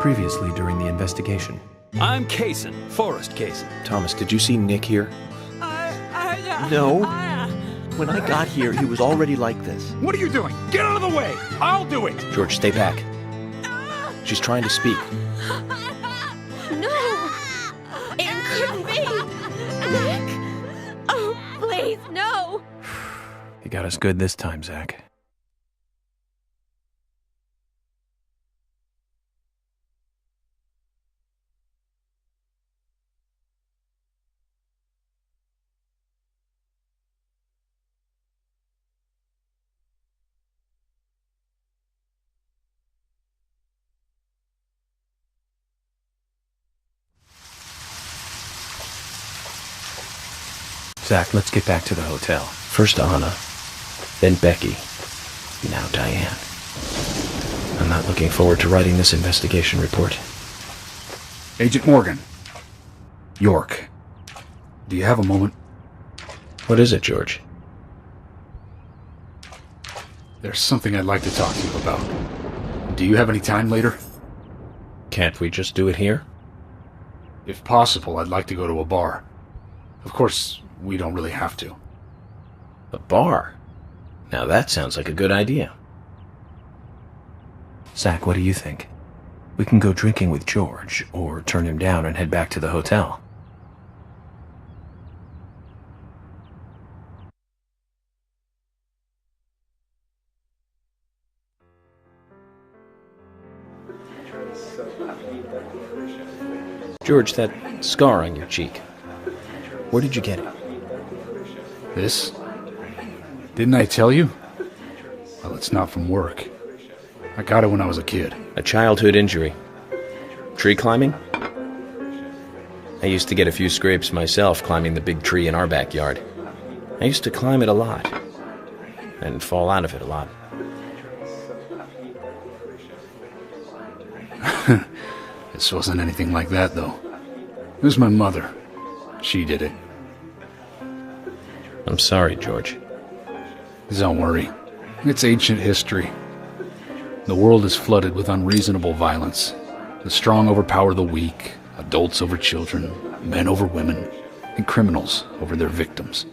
previously during the investigation. I'm Kaysen, Forrest Kaysen. Thomas, did you see Nick here? No. When I got here, he was already like this. What are you doing? Get out of the way! I'll do it! George, stay back. She's trying to speak. No! It couldn't be! Nick! Oh, please, no! You got us good this time, Zach. Zach, let's get back to the hotel. First Anna, then Becky, now Diane. I'm not looking forward to writing this investigation report. Agent Morgan. York. Do you have a moment? What is it, George? There's something I'd like to talk to you about. Do you have any time later? Can't we just do it here? If possible, I'd like to go to a bar. Of course, we don't really have to. A bar? Now that sounds like a good idea. Zach, what do you think? We can go drinking with George, or turn him down and head back to the hotel. George, that scar on your cheek. Where did you get it? This? Didn't I tell you? Well, it's not from work. I got it when I was a kid. A childhood injury. Tree climbing? I used to get a few scrapes myself climbing the big tree in our backyard. I used to climb it a lot. And fall out of it a lot. This wasn't anything like that, though. It was my mother. She did it. I'm sorry, George. Don't worry. It's ancient history. The world is flooded with unreasonable violence. The strong overpower the weak, adults over children, men over women, and criminals over their victims.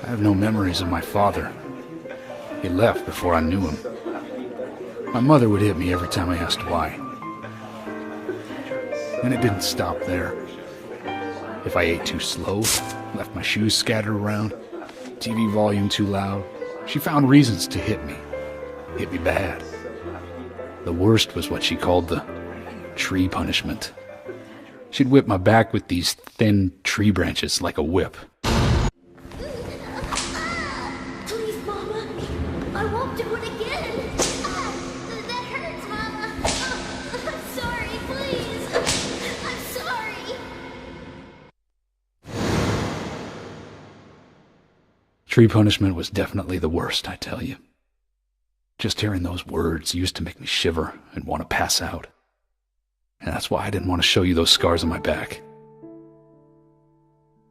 I have no memories of my father. He left before I knew him. My mother would hit me every time I asked why. And it didn't stop there. If I ate too slow, left my shoes scattered around, TV volume too loud, she found reasons to hit me. Hit me bad. The worst was what she called the tree punishment. She'd whip my back with these thin tree branches like a whip. Please, Mama. I won't do it again. That hurts, Mama. I'm sorry, please. I'm sorry. Tree punishment was definitely the worst, I tell you. Just hearing those words used to make me shiver and want to pass out. And that's why I didn't want to show you those scars on my back.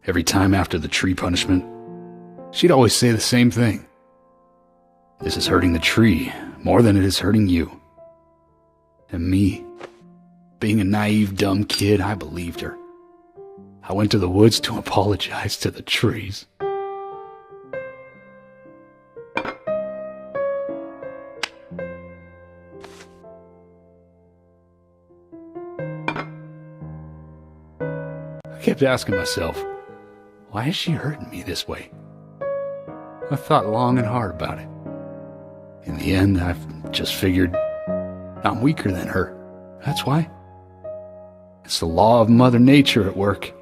Every time after the tree punishment, she'd always say the same thing. This is hurting the tree more than it is hurting you. And me, being a naive, dumb kid, I believed her. I went to the woods to apologize to the trees. I kept asking myself, why is she hurting me this way? I thought long and hard about it. In the end, I've just figured I'm weaker than her. That's why. It's the law of Mother Nature at work.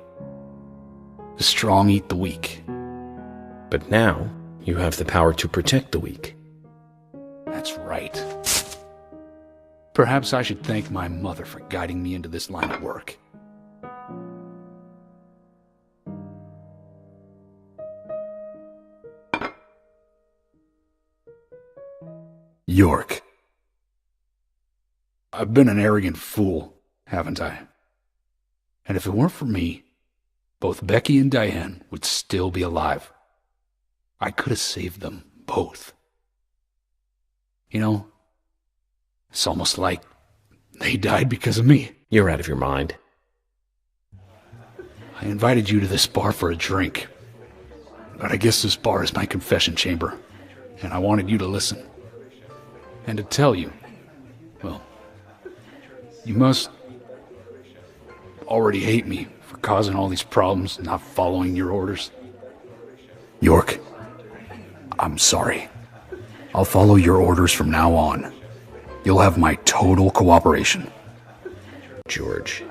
The strong eat the weak. But now, you have the power to protect the weak. That's right. Perhaps I should thank my mother for guiding me into this line of work. York. I've been an arrogant fool, haven't I? And if it weren't for me, both Becky and Diane would still be alive. I could have saved them both. You know, it's almost like they died because of me. You're out of your mind. I invited you to this bar for a drink. But I guess this bar is my confession chamber. And I wanted you to listen. And to tell you, well, you must already hate me for causing all these problems, not following your orders. York, I'm sorry. I'll follow your orders from now on. You'll have my total cooperation. George,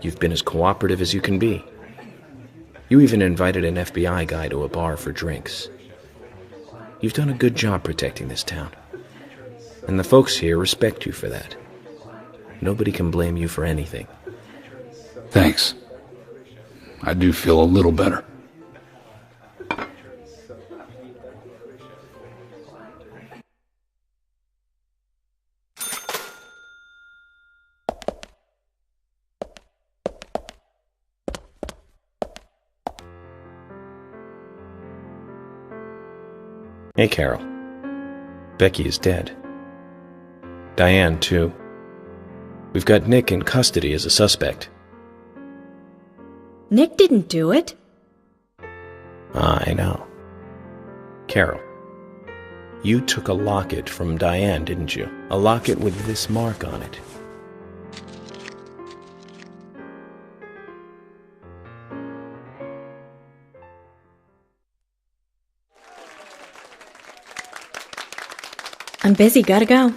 you've been as cooperative as you can be. You even invited an FBI guy to a bar for drinks. You've done a good job protecting this town. And the folks here respect you for that. Nobody can blame you for anything. Thanks. I do feel a little better. Hey, Carol. Becky is dead. Diane, too. We've got Nick in custody as a suspect. Nick didn't do it. I know. Carol, you took a locket from Diane, didn't you? A locket with this mark on it. I'm busy, gotta go.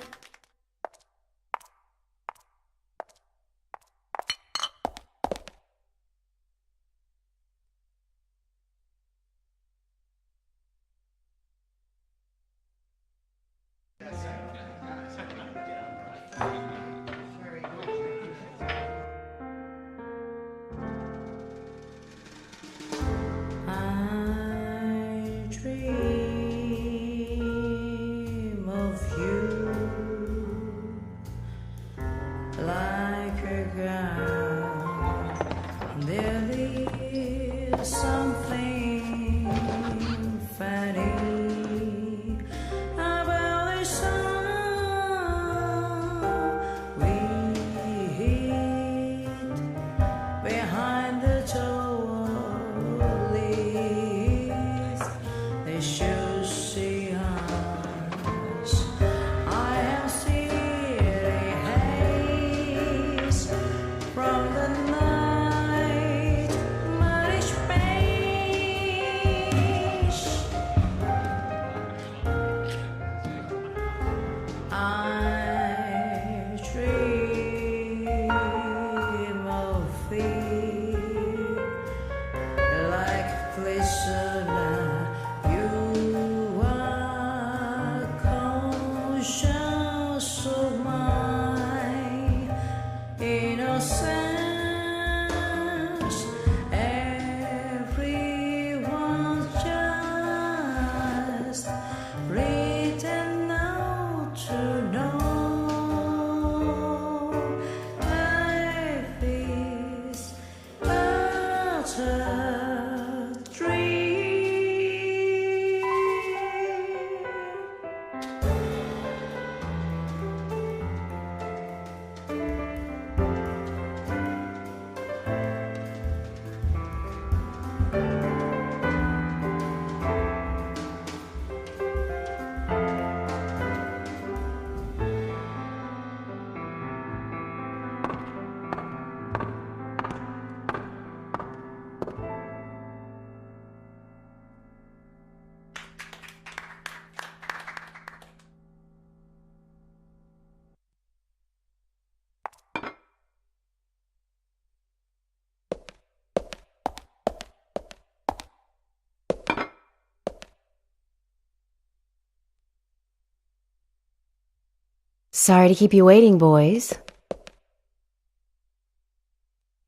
Sorry to keep you waiting, boys.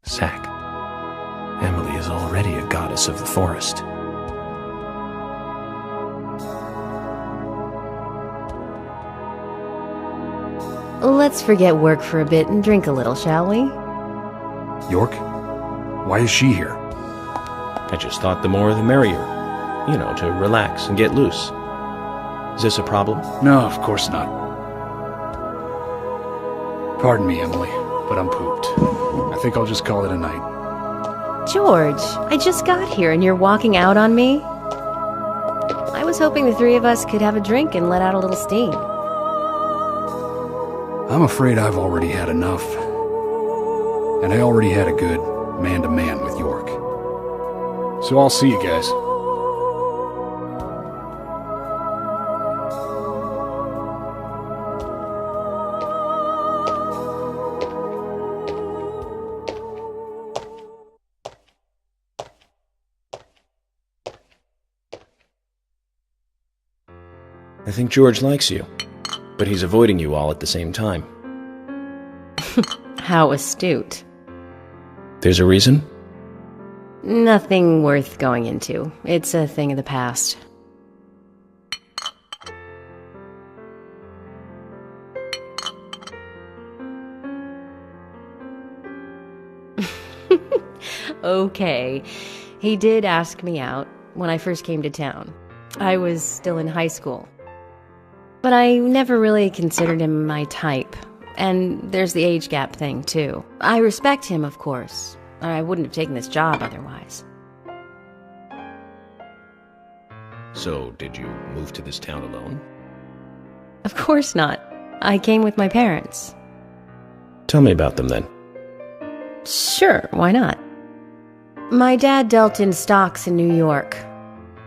Zack, Emily is already a goddess of the forest. Let's forget work for a bit and drink a little, shall we? York, why is she here? I just thought the more the merrier. to relax and get loose. Is this a problem? No, of course not. Pardon me, Emily, but I'm pooped. I think I'll just call it a night. George, I just got here and you're walking out on me? I was hoping the three of us could have a drink and let out a little steam. I'm afraid I've already had enough. And I already had a good man-to-man with York. So I'll see you guys. I think George likes you, but he's avoiding you all at the same time. How astute. There's a reason? Nothing worth going into. It's a thing of the past. Okay. He did ask me out when I first came to town. I was still in high school. But I never really considered him my type. And there's the age gap thing, too. I respect him, of course. I wouldn't have taken this job otherwise. So, did you move to this town alone? Of course not. I came with my parents. Tell me about them, then. Sure, why not? My dad dealt in stocks in New York.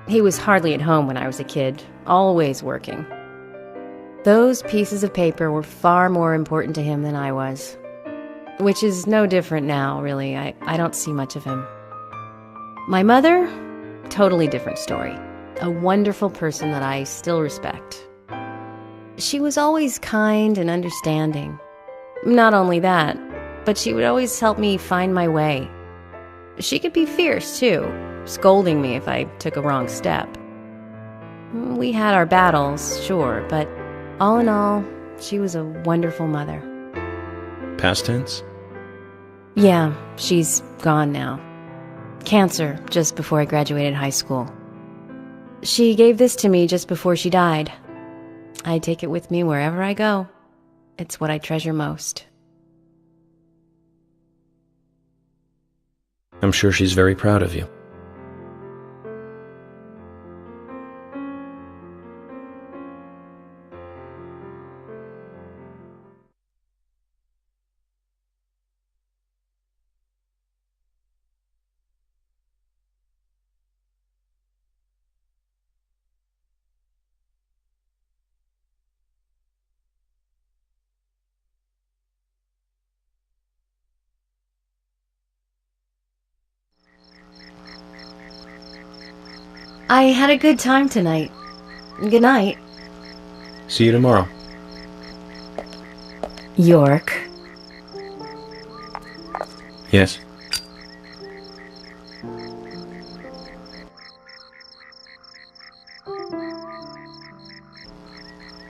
He was hardly at home when I was a kid, always working. Those pieces of paper were far more important to him than I was. Which is no different now, really. I don't see much of him. My mother? Totally different story. A wonderful person that I still respect. She was always kind and understanding. Not only that, but she would always help me find my way. She could be fierce, too, scolding me if I took a wrong step. We had our battles, sure, but all in all, she was a wonderful mother. Past tense? Yeah, she's gone now. Cancer, just before I graduated high school. She gave this to me just before she died. I take it with me wherever I go. It's what I treasure most. I'm sure she's very proud of you. I had a good time tonight. Good night. See you tomorrow. York. Yes?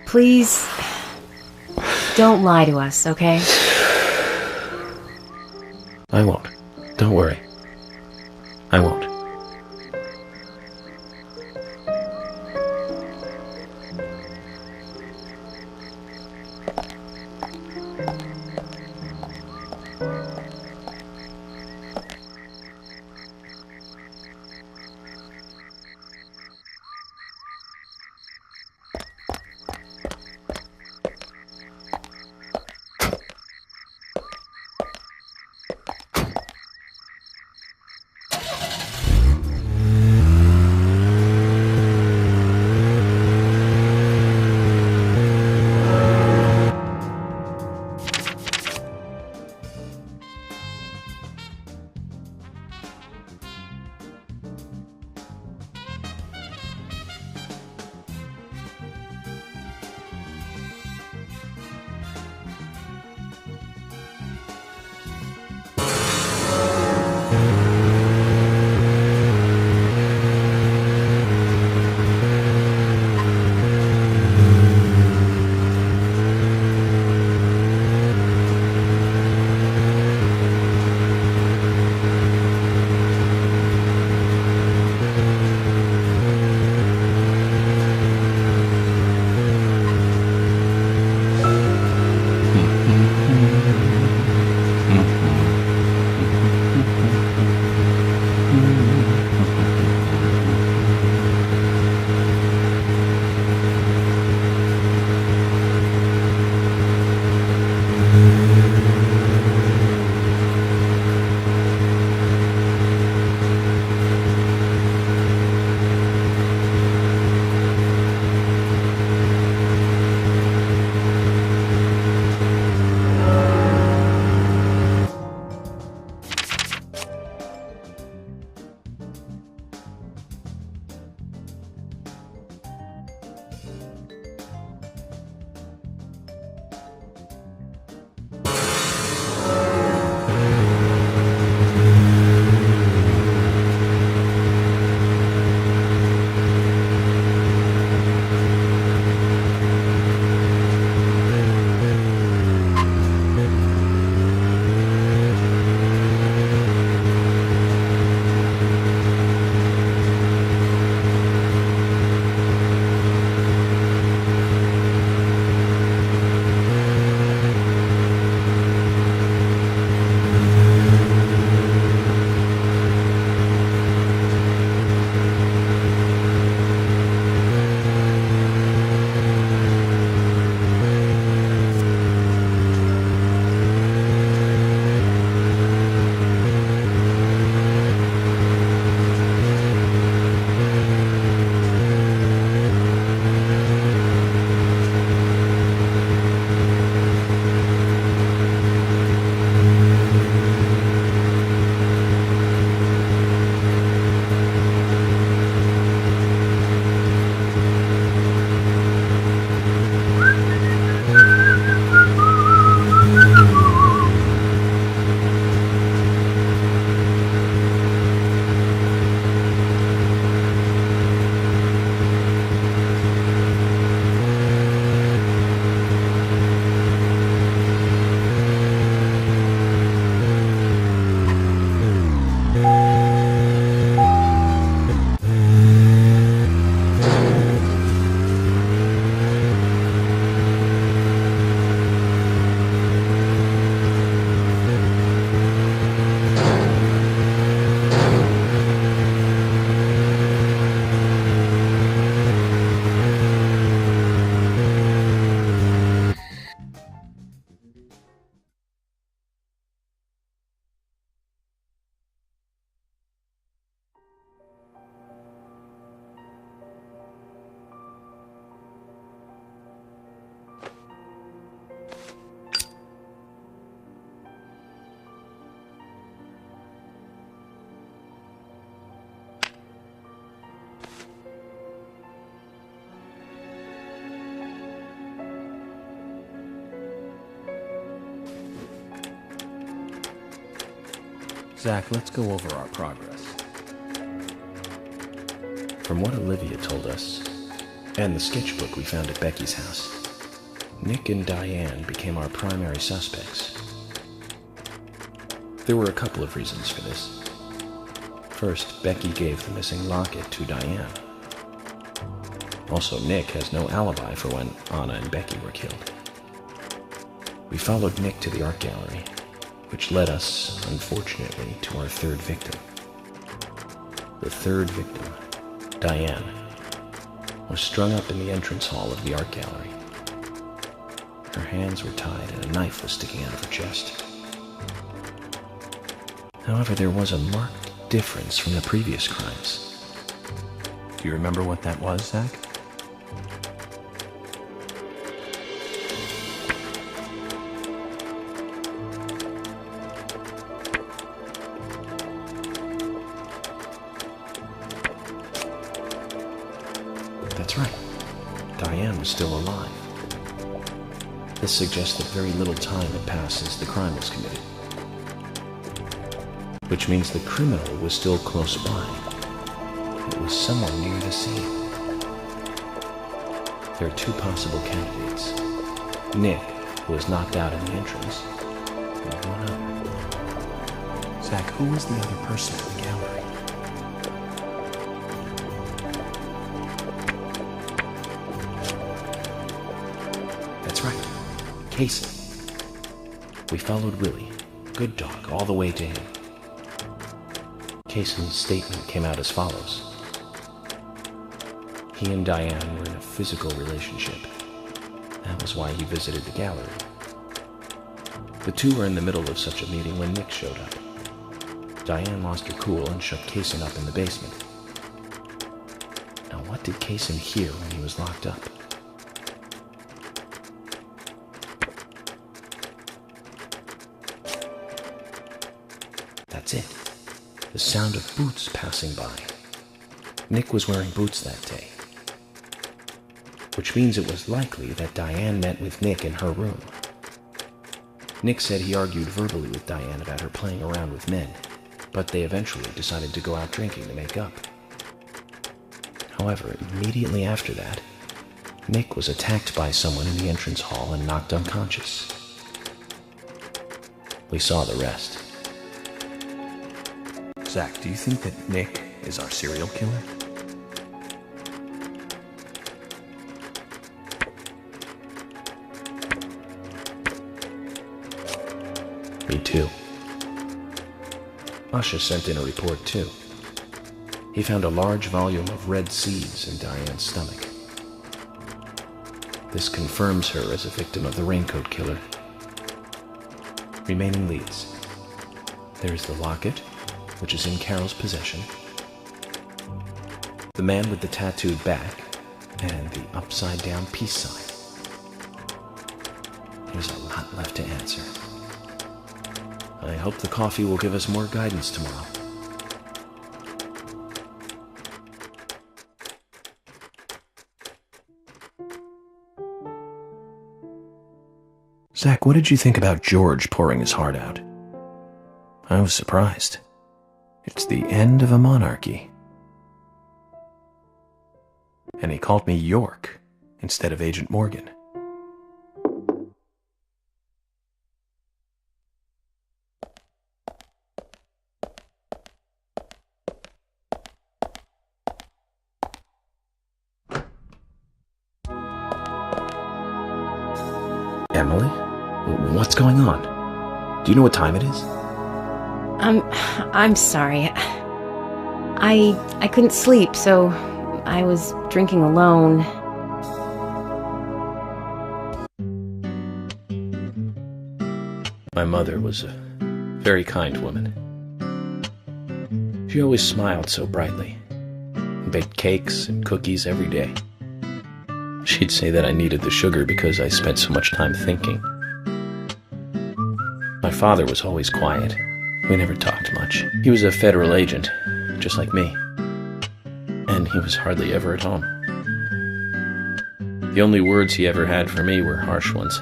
Please, don't lie to us, okay? I won't. Don't worry. I won't. Zach, let's go over our progress. From what Olivia told us, and the sketchbook we found at Becky's house, Nick and Diane became our primary suspects. There were a couple of reasons for this. First, Becky gave the missing locket to Diane. Also, Nick has no alibi for when Anna and Becky were killed. We followed Nick to the art gallery, which led us, unfortunately, to our third victim. The third victim, Diane, was strung up in the entrance hall of the art gallery. Her hands were tied and a knife was sticking out of her chest. However, there was a marked difference from the previous crimes. Do you remember what that was, Zach? That's right. Diane was still alive. This suggests that very little time had passed since the crime was committed. Which means the criminal was still close by. It was somewhere near the scene. There are two possible candidates. Nick, who was knocked out in the entrance, and one other. Zach, who was the other person in the gallery? That's right. Kaysen. We followed Willie, good dog, all the way to him. Kaysen's statement came out as follows. He and Diane were in a physical relationship. That was why he visited the gallery. The two were in the middle of such a meeting when Nick showed up. Diane lost her cool and shut Kaysen up in the basement. Now, what did Kaysen hear when he was locked up? That's it. The sound of boots passing by. Nick was wearing boots that day. Which means it was likely that Diane met with Nick in her room. Nick said he argued verbally with Diane about her playing around with men, but they eventually decided to go out drinking to make up. However, immediately after that, Nick was attacked by someone in the entrance hall and knocked unconscious. We saw the rest. Zach, do you think that Nick is our serial killer? Me too. Usha sent in a report too. He found a large volume of red seeds in Diane's stomach. This confirms her as a victim of the raincoat killer. Remaining leads. There's the locket, which is in Carol's possession, the man with the tattooed back, and the upside-down peace sign. There's a lot left to answer. I hope the coffee will give us more guidance tomorrow. Zach, what did you think about George pouring his heart out? I was surprised. It's the end of a monarchy. And he called me York instead of Agent Morgan. Emily? What's going on? Do you know what time it is? I'm sorry. I couldn't sleep, so I was drinking alone. My mother was a very kind woman. She always smiled so brightly, and baked cakes and cookies every day. She'd say that I needed the sugar because I spent so much time thinking. My father was always quiet. We never talked much. He was a federal agent, just like me. And he was hardly ever at home. The only words he ever had for me were harsh ones.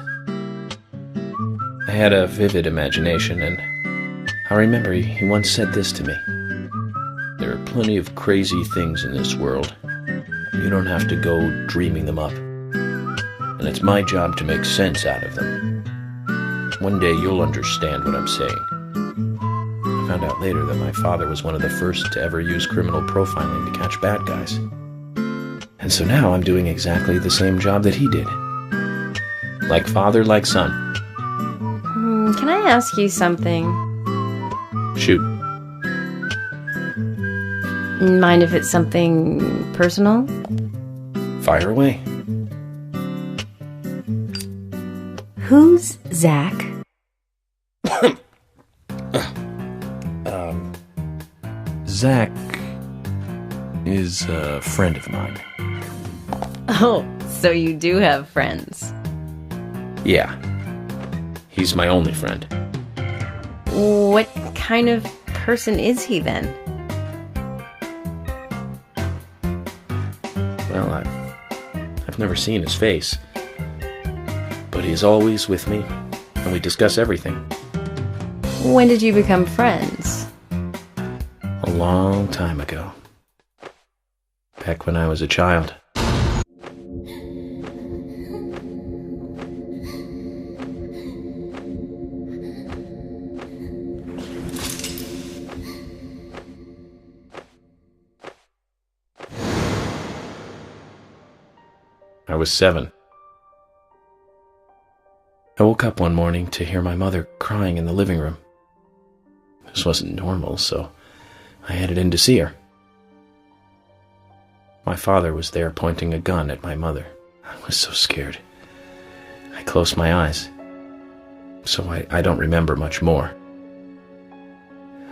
I had a vivid imagination, and I remember he once said this to me. There are plenty of crazy things in this world. You don't have to go dreaming them up. And it's my job to make sense out of them. One day you'll understand what I'm saying. I found out later that my father was one of the first to ever use criminal profiling to catch bad guys. And so now I'm doing exactly the same job that he did. Like father, like son. Can I ask you something? Shoot. Mind if it's something personal? Fire away. Who's Zach? Zach is a friend of mine. Oh, so you do have friends. Yeah. He's my only friend. What kind of person is he then? Well, I've never seen his face. But he's always with me, and we discuss everything. When did you become friends? A long time ago. Back when I was a child. I was 7. I woke up one morning to hear my mother crying in the living room. This wasn't normal, so I headed in to see her. My father was there pointing a gun at my mother. I was so scared. I closed my eyes, so I don't remember much more.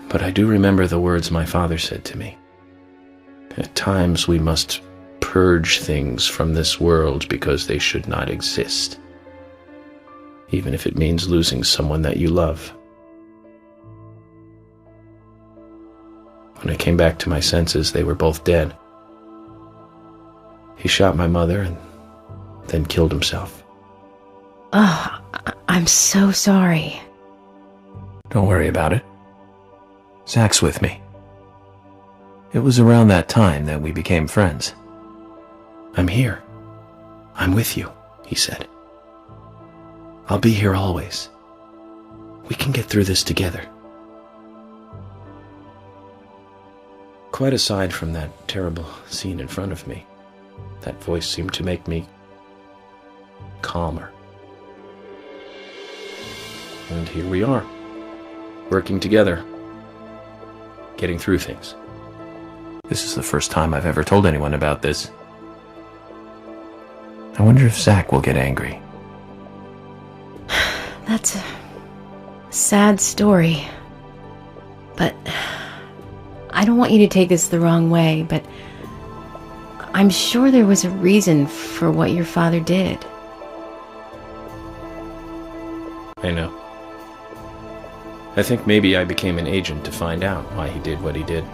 But I do remember the words my father said to me. At times we must purge things from this world because they should not exist, even if it means losing someone that you love. When I came back to my senses, they were both dead. He shot my mother and then killed himself. Oh, I'm so sorry. Don't worry about it. Zach's with me. It was around that time that we became friends. I'm here. I'm with you, he said. I'll be here always. We can get through this together. Quite aside from that terrible scene in front of me, that voice seemed to make me calmer. And here we are, working together, getting through things. This is the first time I've ever told anyone about this. I wonder if Zach will get angry. That's a sad story. But I don't want you to take this the wrong way, but I'm sure there was a reason for what your father did. I know. I think maybe I became an agent to find out why he did what he did.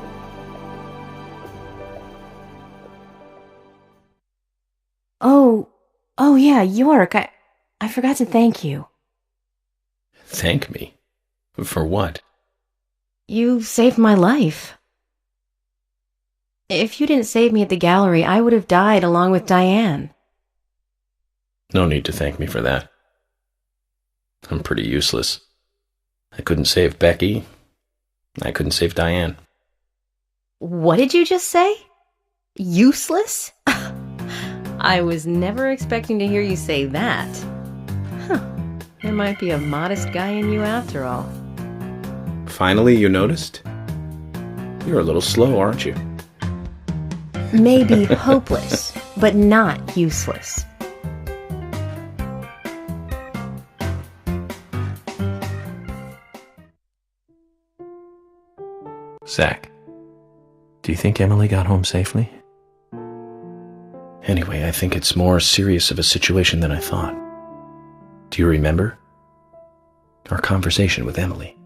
Oh yeah, York, I forgot to thank you. Thank me? For what? You saved my life. If you didn't save me at the gallery, I would have died along with Diane. No need to thank me for that. I'm pretty useless. I couldn't save Becky. I couldn't save Diane. What did you just say? Useless? I was never expecting to hear you say that. Huh. There might be a modest guy in you after all. Finally, you noticed? You're a little slow, aren't you? Maybe hopeless, but not useless. Zach, do you think Emily got home safely? Anyway, I think it's more serious of a situation than I thought. Do you remember? Our conversation with Emily.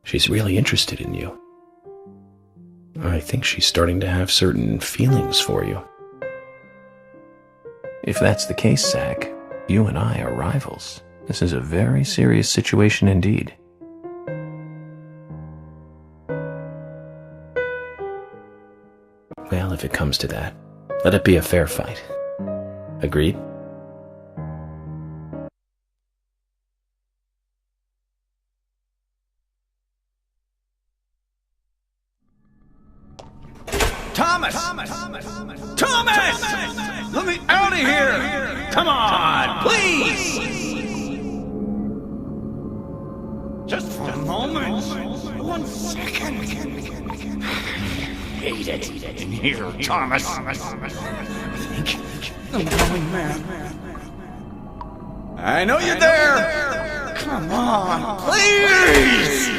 She's really interested in you. I think she's starting to have certain feelings for you. If that's the case, Zach, you and I are rivals. This is a very serious situation indeed. Well, if it comes to that, let it be a fair fight. Agreed? Thomas! Thomas! Let me out of here! Come on, please! Just for a moment. 1 second. Hate it in here, Thomas. I think I'm going mad. I know you're there! Come on, please!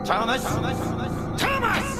Thomas! Thomas!